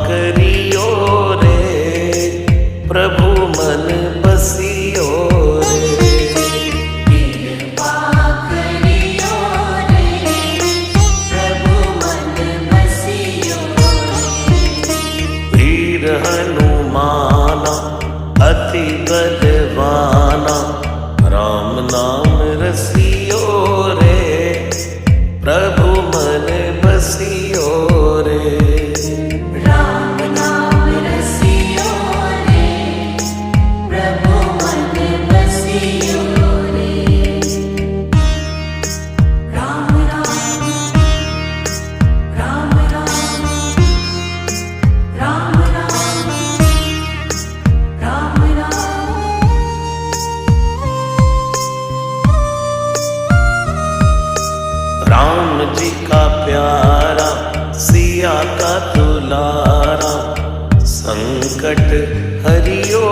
करियो रे, प्रभु मन बसियो रे। कृपा करियो रे, प्रभु मन बसियो रे। वीर हनुमाना अति बलवाना, राम नाम रसियो रे, प्रभु मन बसियो रे। राम नाम रसियो रे, प्रभु मन बसियो रे। राम राम राम राम, राम राम राम राम। राम जी का प्यारा, सिया का दुलारा, संकट हरियो